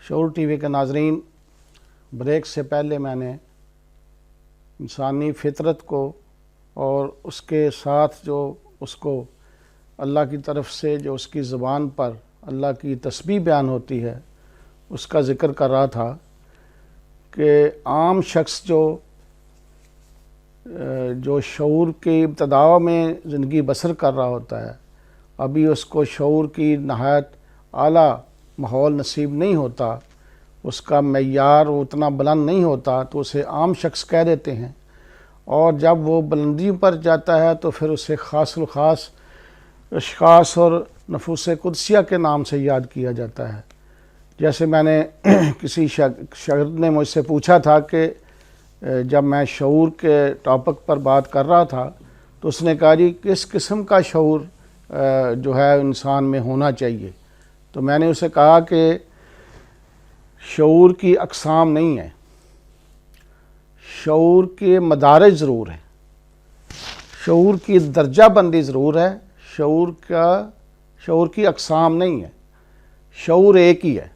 شعور T V کے ناظرین، بریک سے پہلے میں نے انسانی فطرت کو اور اس کے ساتھ جو اس کو اللہ کی طرف سے جو اس کی زبان پر اللہ کی تسبیح بیان ہوتی ہے اس کا ذکر کر رہا تھا کہ عام شخص جو شعور کی ابتدا میں زندگی بسر کر رہا ہوتا ہے، ابھی اس کو شعور کی نہایت اعلیٰ ماحول نصیب نہیں ہوتا، اس کا معیار اتنا بلند نہیں ہوتا، تو اسے عام شخص کہہ دیتے ہیں، اور جب وہ بلندی پر جاتا ہے تو پھر اسے خاص الخاص اشخاص اور نفوس قدسیہ کے نام سے یاد کیا جاتا ہے۔ جیسے میں نے کسی شاگرد نے مجھ سے پوچھا تھا کہ جب میں شعور کے ٹاپک پر بات کر رہا تھا تو اس نے کہا جی کس قسم کا شعور جو ہے انسان میں ہونا چاہیے؟ تو میں نے اسے کہا کہ شعور کی اقسام نہیں ہے، شعور کے مدارج ضرور ہیں، شعور کی درجہ بندی ضرور ہے، شعور کی اقسام نہیں ہے، شعور ایک ہی ہے،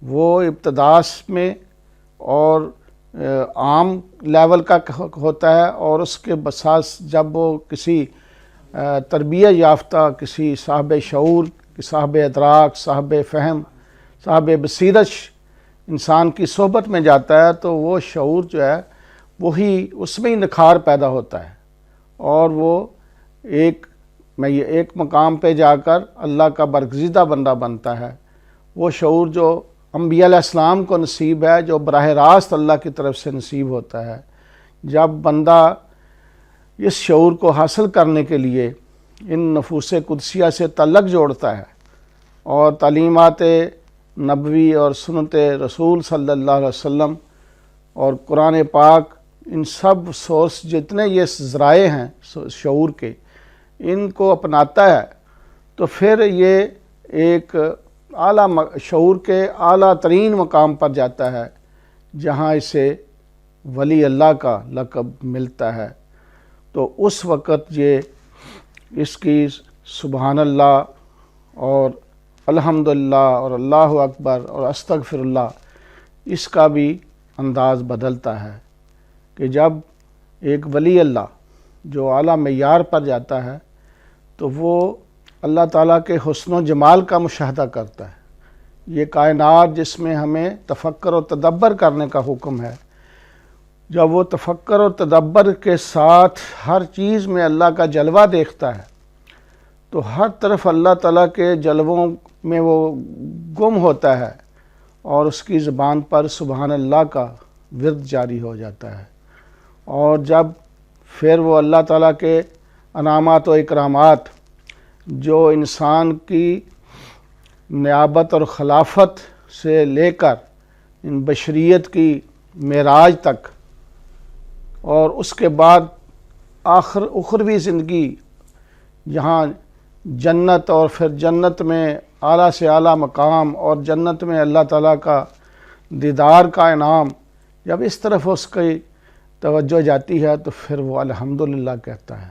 وہ ابتداء میں اور عام لیول کا ہوتا ہے، اور اس کے بساس جب وہ کسی تربیت یافتہ کسی صاحب شعور، صاحب ادراک، صاحب فہم، صاحب بصیرت انسان کی صحبت میں جاتا ہے تو وہ شعور جو ہے وہی اس میں ہی نکھار پیدا ہوتا ہے، اور وہ ایک مقام پہ جا کر اللہ کا برگزیدہ بندہ بنتا ہے۔ وہ شعور جو انبیاء علیہ السلام کو نصیب ہے، جو براہ راست اللہ کی طرف سے نصیب ہوتا ہے، جب بندہ اس شعور کو حاصل کرنے کے لیے ان نفوس قدسیہ سے تعلق جوڑتا ہے اور تعلیمات نبوی اور سنت رسول صلی اللہ علیہ وسلم اور قرآن پاک، ان سب سورس جتنے یہ ذرائع ہیں شعور کے، ان کو اپناتا ہے تو پھر یہ ایک اعلیٰ شعور کے اعلیٰ ترین مقام پر جاتا ہے جہاں اسے ولی اللہ کا لقب ملتا ہے۔ تو اس وقت یہ اس کی سبحان اللہ اور الحمدللہ اور اللہ اکبر اور استغفر اللہ، اس کا بھی انداز بدلتا ہے کہ جب ایک ولی اللہ جو اعلیٰ معیار پر جاتا ہے تو وہ اللہ تعالیٰ کے حسن و جمال کا مشاہدہ کرتا ہے۔ یہ کائنات جس میں ہمیں تفکر و تدبر کرنے کا حکم ہے، جب وہ تفکر و تدبر کے ساتھ ہر چیز میں اللہ کا جلوہ دیکھتا ہے تو ہر طرف اللہ تعالیٰ کے جلووں میں وہ گم ہوتا ہے اور اس کی زبان پر سبحان اللہ کا ورد جاری ہو جاتا ہے، اور جب پھر وہ اللہ تعالیٰ کے انعامات و اکرامات جو انسان کی نیابت اور خلافت سے لے کر ان بشریت کی معراج تک، اور اس کے بعد اخروی زندگی جہاں جنت، اور پھر جنت میں اعلیٰ سے اعلیٰ مقام، اور جنت میں اللہ تعالیٰ کا دیدار کا انعام، جب اس طرف اس کی توجہ جاتی ہے تو پھر وہ الحمدللہ کہتا ہے،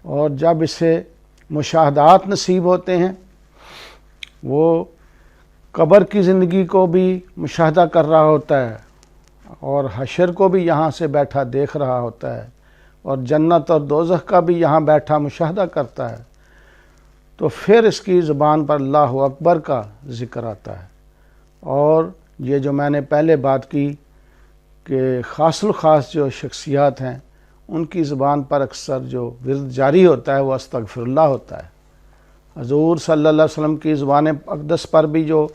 اور جب اسے مشاہدات نصیب ہوتے ہیں، وہ قبر کی زندگی کو بھی مشاہدہ کر رہا ہوتا ہے اور حشر کو بھی یہاں سے بیٹھا دیکھ رہا ہوتا ہے، اور جنت اور دوزخ کا بھی یہاں بیٹھا مشاہدہ کرتا ہے، تو پھر اس کی زبان پر اللہ اکبر کا ذکر آتا ہے۔ اور یہ جو میں نے پہلے بات کی کہ خاص الخاص جو شخصیات ہیں ان کی زبان پر اکثر جو ورد جاری ہوتا ہے وہ استغفر اللہ ہوتا ہے۔ حضور صلی اللہ علیہ وسلم کی زبان اقدس پر بھی جو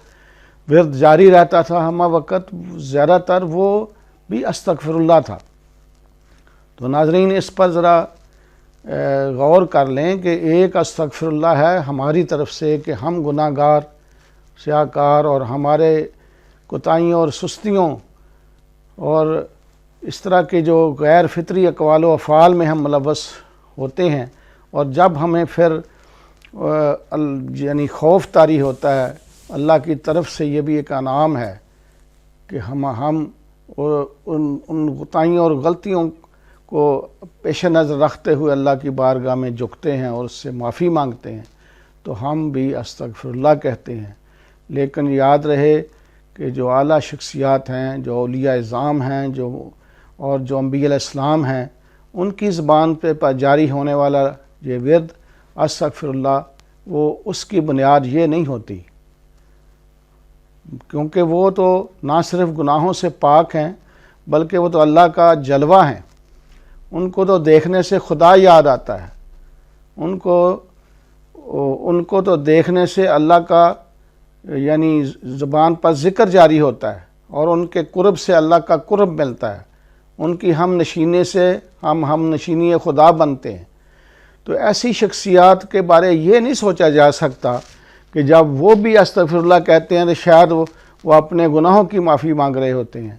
ورد جاری رہتا تھا ہمہ وقت، زیادہ تر وہ بھی استغفر اللہ تھا۔ تو ناظرین اس پر ذرا غور کر لیں کہ ایک استغفر اللہ ہے ہماری طرف سے کہ ہم گناہ گار، سیاہکار، اور ہمارے کوتاہیوں اور سستیوں اور اس طرح کے جو غیر فطری اقوال و افعال میں ہم ملوث ہوتے ہیں، اور جب ہمیں پھر یعنی خوف طاری ہوتا ہے اللہ کی طرف سے، یہ بھی ایک انعام ہے کہ ہم ان کوتاہیوں اور غلطیوں کو پیش نظر رکھتے ہوئے اللہ کی بارگاہ میں جھکتے ہیں اور اس سے معافی مانگتے ہیں، تو ہم بھی استغفر اللہ کہتے ہیں لیکن یاد رہے کہ جو اعلیٰ شخصیات ہیں، جو اولیاء اعظام ہیں، اور جو انبیاء علیہ السلام ہیں، ان کی زبان پہ جاری ہونے والا یہ ورد استغفر اللہ، وہ اس کی بنیاد یہ نہیں ہوتی، کیونکہ وہ تو نہ صرف گناہوں سے پاک ہیں بلکہ وہ تو اللہ کا جلوہ ہیں۔ ان کو تو دیکھنے سے خدا یاد آتا ہے، ان کو تو دیکھنے سے اللہ کا یعنی زبان پر ذکر جاری ہوتا ہے، اور ان کے قرب سے اللہ کا قرب ملتا ہے، ان کی ہم نشینے سے ہم نشینی خدا بنتے ہیں۔ تو ایسی شخصیات کے بارے یہ نہیں سوچا جا سکتا کہ جب وہ بھی استغفر اللہ کہتے ہیں تو شاید وہ اپنے گناہوں کی معافی مانگ رہے ہوتے ہیں۔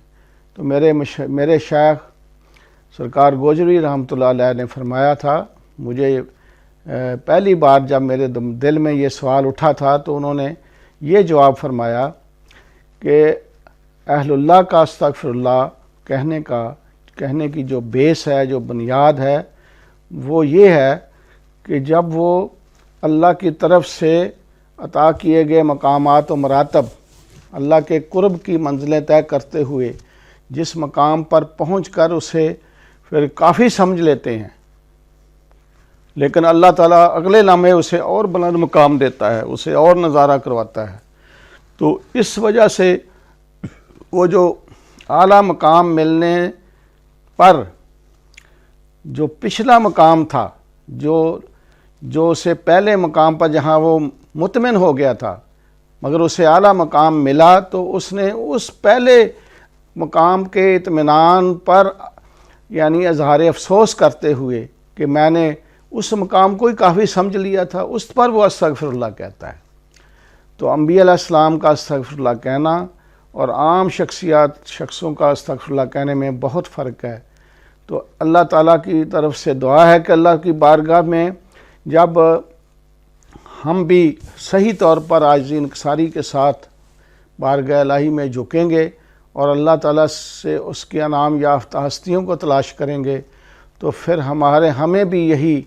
تو میرے شیخ سرکار گوجری رحمۃ اللہ علیہ نے فرمایا تھا، مجھے پہلی بار جب میرے دل میں یہ سوال اٹھا تھا تو انہوں نے یہ جواب فرمایا کہ اہل اللہ کا استغفر اللہ کہنے کی جو بیس ہے، جو بنیاد ہے، وہ یہ ہے کہ جب وہ اللہ کی طرف سے عطا کیے گئے مقامات و مراتب، اللہ کے قرب کی منزلیں طے کرتے ہوئے جس مقام پر پہنچ کر اسے پھر کافی سمجھ لیتے ہیں، لیکن اللہ تعالیٰ اگلے لمحے اسے اور بلند مقام دیتا ہے، اسے اور نظارہ کرواتا ہے۔ تو اس وجہ سے وہ جو اعلیٰ مقام ملنے پر جو پچھلا مقام تھا، جو اسے پہلے مقام پر جہاں وہ مطمئن ہو گیا تھا، مگر اسے اعلیٰ مقام ملا تو اس نے اس پہلے مقام کے اطمینان پر یعنی اظہار افسوس کرتے ہوئے کہ میں نے اس مقام کو ہی کافی سمجھ لیا تھا، اس پر وہ استغفر اللہ کہتا ہے۔ تو انبیاء علیہ السلام کا استغفر اللہ کہنا اور عام شخصوں کا استغفر اللہ کہنے میں بہت فرق ہے۔ تو اللہ تعالیٰ کی طرف سے دعا ہے کہ اللہ کی بارگاہ میں جب ہم بھی صحیح طور پر عاجزی انکساری کے ساتھ بارگاہ الہی میں جھکیں گے اور اللہ تعالیٰ سے اس کے انعام یافتہ ہستیوں کو تلاش کریں گے، تو پھر ہمیں بھی یہی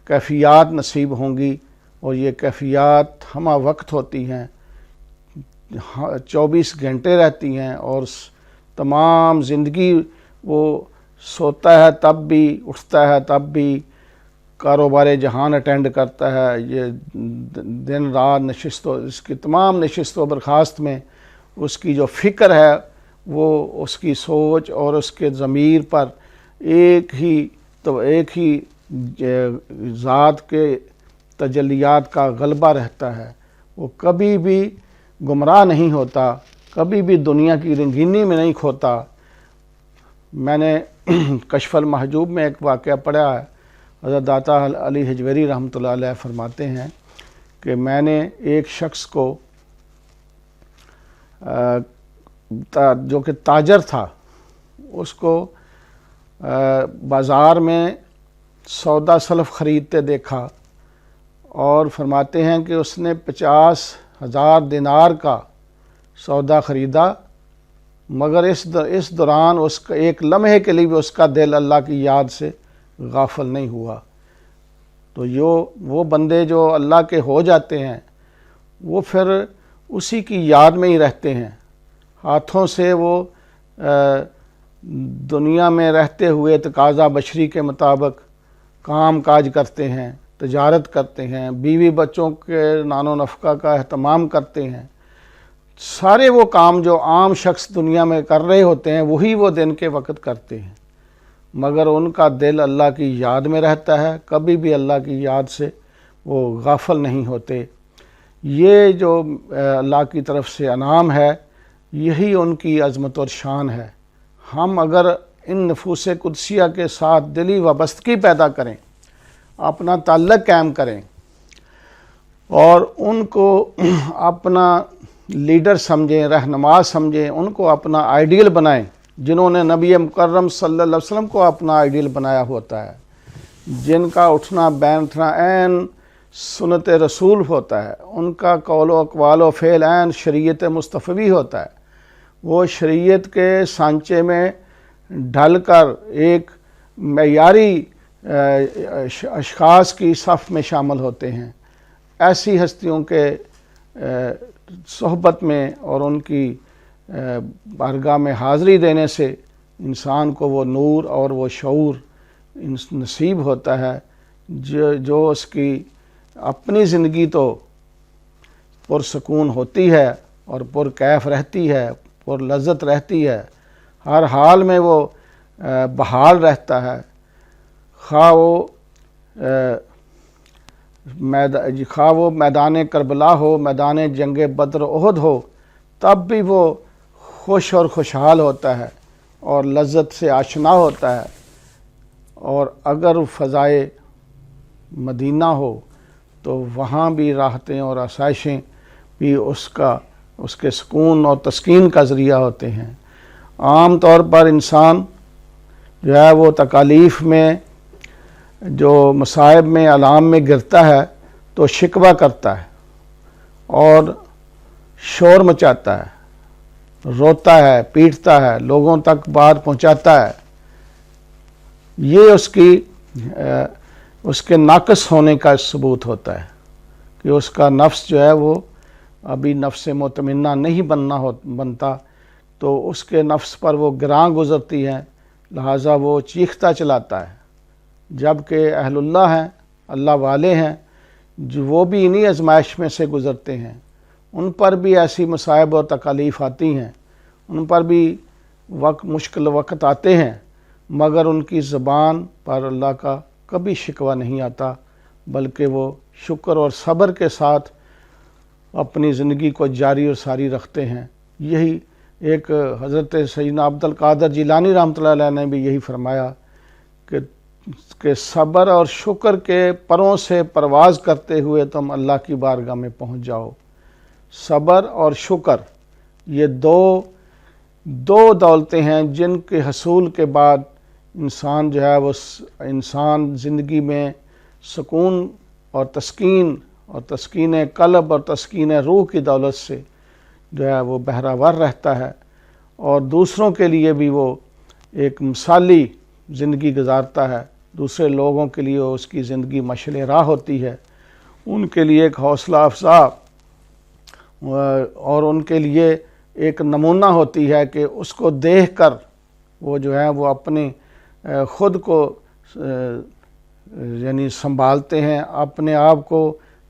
کیفیات نصیب ہوں گی، اور یہ کیفیات ہمہ وقت ہوتی ہیں، 24 گھنٹے رہتی ہیں، اور تمام زندگی وہ سوتا ہے تب بھی، اٹھتا ہے تب بھی، کاروبار جہان اٹینڈ کرتا ہے، یہ دن رات اس کی تمام نشست و برخاست میں اس کی جو فکر ہے وہ اس کی سوچ اور اس کے ضمیر پر ایک ہی ذات کے تجلیات کا غلبہ رہتا ہے۔ وہ کبھی بھی گمراہ نہیں ہوتا، کبھی بھی دنیا کی رنگینی میں نہیں کھوتا۔ میں نے کشف المحجوب میں ایک واقعہ پڑھا ہے، حضرت داتا علی حجویری رحمۃ اللہ علیہ فرماتے ہیں کہ میں نے ایک شخص کو جو کہ تاجر تھا، اس کو بازار میں سودا سلف خریدتے دیکھا، اور فرماتے ہیں کہ اس نے 50,000 دینار کا سودا خریدا، مگر اس دوران اس کا ایک لمحے کے لیے بھی اس کا دل اللہ کی یاد سے غافل نہیں ہوا۔ تو وہ بندے جو اللہ کے ہو جاتے ہیں وہ پھر اسی کی یاد میں ہی رہتے ہیں، ہاتھوں سے وہ دنیا میں رہتے ہوئے تقاضا بشری کے مطابق کام کاج کرتے ہیں، تجارت کرتے ہیں، بیوی بچوں کے نان و نفقہ کا اہتمام کرتے ہیں، سارے وہ کام جو عام شخص دنیا میں کر رہے ہوتے ہیں وہی وہ دن کے وقت کرتے ہیں، مگر ان کا دل اللہ کی یاد میں رہتا ہے، کبھی بھی اللہ کی یاد سے وہ غافل نہیں ہوتے۔ یہ جو اللہ کی طرف سے انعام ہے، یہی ان کی عظمت اور شان ہے۔ ہم اگر ان نفوس قدسیہ کے ساتھ دلی وابستگی پیدا کریں، اپنا تعلق قائم کریں، اور ان کو اپنا لیڈر سمجھیں، رہنما سمجھیں، ان کو اپنا آئیڈیل بنائیں، جنہوں نے نبی مکرم صلی اللہ علیہ وسلم کو اپنا آئیڈیل بنایا ہوتا ہے، جن کا اٹھنا بیٹھنا عین سنت رسول ہوتا ہے، ان کا قول و اقوال و فعل عین شریعت مصطفی ہوتا ہے، وہ شریعت کے سانچے میں ڈھل کر ایک معیاری اشخاص کی صف میں شامل ہوتے ہیں۔ ایسی ہستیوں کے صحبت میں اور ان کی بارگاہ میں حاضری دینے سے انسان کو وہ نور اور وہ شعور نصیب ہوتا ہے جو اس کی اپنی زندگی تو پرسکون ہوتی ہے اور پرکیف رہتی ہے، پر لذت رہتی ہے، ہر حال میں وہ بحال رہتا ہے، خواہ وہ میدان کربلا ہو، میدان جنگ بدر احد ہو، تب بھی وہ خوش اور خوشحال ہوتا ہے اور لذت سے آشنا ہوتا ہے۔ اور اگر فضائے مدینہ ہو تو وہاں بھی راحتیں اور آسائشیں بھی اس کے سکون اور تسکین کا ذریعہ ہوتے ہیں۔ عام طور پر انسان جو ہے وہ تکالیف میں، جو مصائب میں، آلام میں گرتا ہے تو شکوہ کرتا ہے اور شور مچاتا ہے، روتا ہے، پیٹتا ہے، لوگوں تک بات پہنچاتا ہے۔ یہ اس کے ناقص ہونے کا ثبوت ہوتا ہے کہ اس کا نفس جو ہے وہ ابھی نفس مطمئنہ نہیں بنتا، تو اس کے نفس پر وہ گراں گزرتی ہے، لہٰذا وہ چیختا چلاتا ہے۔ جبکہ اہل اللہ ہیں، اللہ والے ہیں، جو وہ بھی انہی آزمائش میں سے گزرتے ہیں، ان پر بھی ایسی مصائب اور تکالیف آتی ہیں، ان پر بھی مشکل وقت آتے ہیں، مگر ان کی زبان پر اللہ کا کبھی شکوہ نہیں آتا، بلکہ وہ شکر اور صبر کے ساتھ اپنی زندگی کو جاری و ساری رکھتے ہیں۔ یہی ایک حضرت سیدنا عبد القادر جیلانی رحمۃ اللہ علیہ نے بھی یہی فرمایا کہ صبر اور شکر کے پروں سے پرواز کرتے ہوئے تم اللہ کی بارگاہ میں پہنچ جاؤ۔ صبر اور شکر یہ دو دولتیں ہیں جن کے حصول کے بعد انسان جو ہے وہ انسان زندگی میں سکون اور تسکین قلب اور تسکین روح کی دولت سے جو ہے وہ بہرہور رہتا ہے، اور دوسروں کے لیے بھی وہ ایک مثالی زندگی گزارتا ہے۔ دوسرے لوگوں کے لیے اس کی زندگی مشعل راہ ہوتی ہے، ان کے لیے ایک حوصلہ افزا اور ان کے لیے ایک نمونہ ہوتی ہے کہ اس کو دیکھ کر وہ جو ہے وہ اپنے خود کو یعنی سنبھالتے ہیں، اپنے آپ کو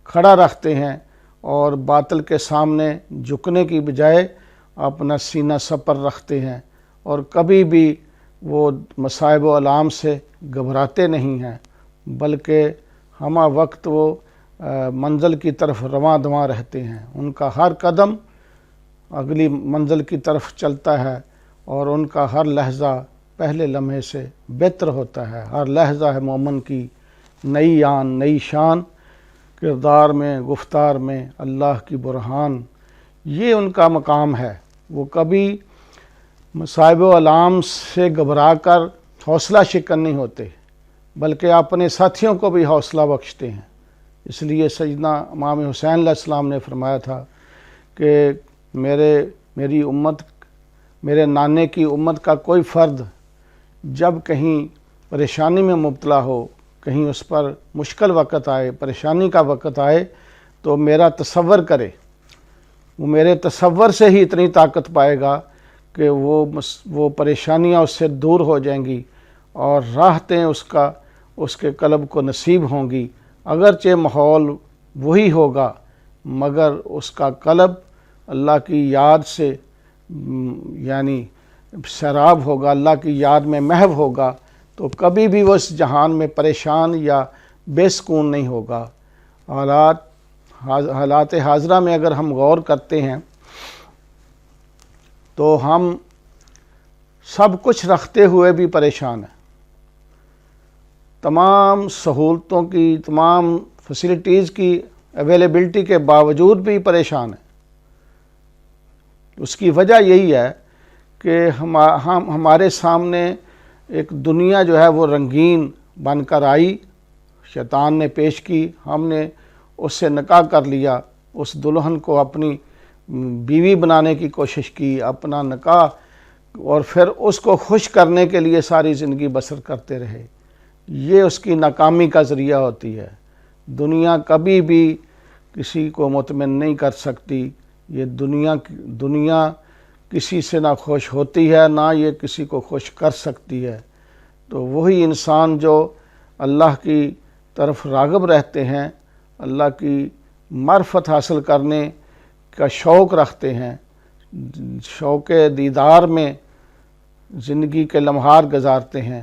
کھڑا رکھتے ہیں اور باطل کے سامنے جھکنے کی بجائے اپنا سینہ سپر رکھتے ہیں، اور کبھی بھی وہ مصائب و آلام سے گھبراتے نہیں ہیں، بلکہ ہمہ وقت وہ منزل کی طرف رواں دواں رہتے ہیں۔ ان کا ہر قدم اگلی منزل کی طرف چلتا ہے، اور ان کا ہر لحظہ پہلے لمحے سے بہتر ہوتا ہے۔ ہر لحظہ ہے مومن کی نئی آن، نئی شان، کردار میں، گفتار میں اللہ کی برہان۔ یہ ان کا مقام ہے۔ وہ کبھی مصائب و آلام سے گھبرا کر حوصلہ شکن نہیں ہوتے، بلکہ اپنے ساتھیوں کو بھی حوصلہ بخشتے ہیں۔ اس لیے سیدنا امام حسین علیہ السلام نے فرمایا تھا کہ میری امت، میرے نانے کی امت کا کوئی فرد جب کہیں پریشانی میں مبتلا ہو، کہیں اس پر مشکل وقت آئے، پریشانی کا وقت آئے، تو میرا تصور کرے، وہ میرے تصور سے ہی اتنی طاقت پائے گا کہ وہ پریشانیاں اس سے دور ہو جائیں گی اور راحتیں اس کے قلب کو نصیب ہوں گی۔ اگرچہ ماحول وہی ہوگا، مگر اس کا قلب اللہ کی یاد سے یعنی سیراب ہوگا، اللہ کی یاد میں محو ہوگا، تو کبھی بھی وہ اس جہان میں پریشان یا بے سکون نہیں ہوگا۔ حالات حاضرہ میں اگر ہم غور کرتے ہیں تو ہم سب کچھ رکھتے ہوئے بھی پریشان ہیں، تمام سہولتوں کی، تمام فیسلٹیز کی اویلیبلٹی کے باوجود بھی پریشان ہیں۔ اس کی وجہ یہی ہے کہ ہمارے سامنے ایک دنیا جو ہے وہ رنگین بن کر آئی، شیطان نے پیش کی، ہم نے اس سے نکاح کر لیا، اس دلہن کو اپنی بیوی بنانے کی کوشش کی، اپنا نکاح، اور پھر اس کو خوش کرنے کے لیے ساری زندگی بسر کرتے رہے۔ یہ اس کی ناکامی کا ذریعہ ہوتی ہے۔ دنیا کبھی بھی کسی کو مطمئن نہیں کر سکتی، یہ دنیا کسی سے نہ خوش ہوتی ہے، نہ یہ کسی کو خوش کر سکتی ہے۔ تو وہی انسان جو اللہ کی طرف راغب رہتے ہیں، اللہ کی معرفت حاصل کرنے کا شوق رکھتے ہیں، شوق دیدار میں زندگی کے لمحات گزارتے ہیں،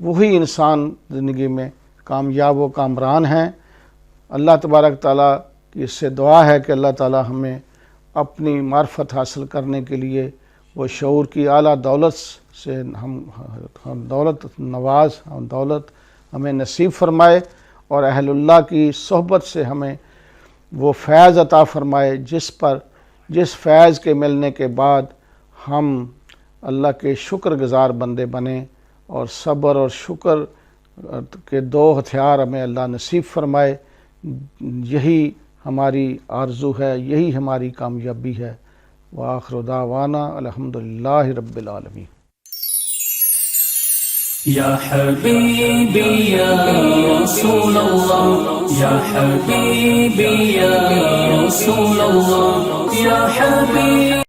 وہی انسان زندگی میں کامیاب و کامران ہیں۔ اللہ تبارک تعالیٰ کی اس سے دعا ہے کہ اللہ تعالیٰ ہمیں اپنی معرفت حاصل کرنے کے لیے وہ شعور کی اعلیٰ دولت سے ہم دولت نواز، ہم دولت ہمیں نصیب فرمائے، اور اہل اللہ کی صحبت سے ہمیں وہ فیض عطا فرمائے جس فیض کے ملنے کے بعد ہم اللہ کے شکر گزار بندے بنیں، اور صبر اور شکر کے دو ہتھیار ہمیں اللہ نصیب فرمائے۔ یہی ہماری آرزو ہے، یہی ہماری کامیابی ہے۔ وآخر دعوانا الحمدللہ رب العالمین۔ یا حبیبی یا رسول اللہ، یا حبیبی یا رسول اللہ، یا حبیبی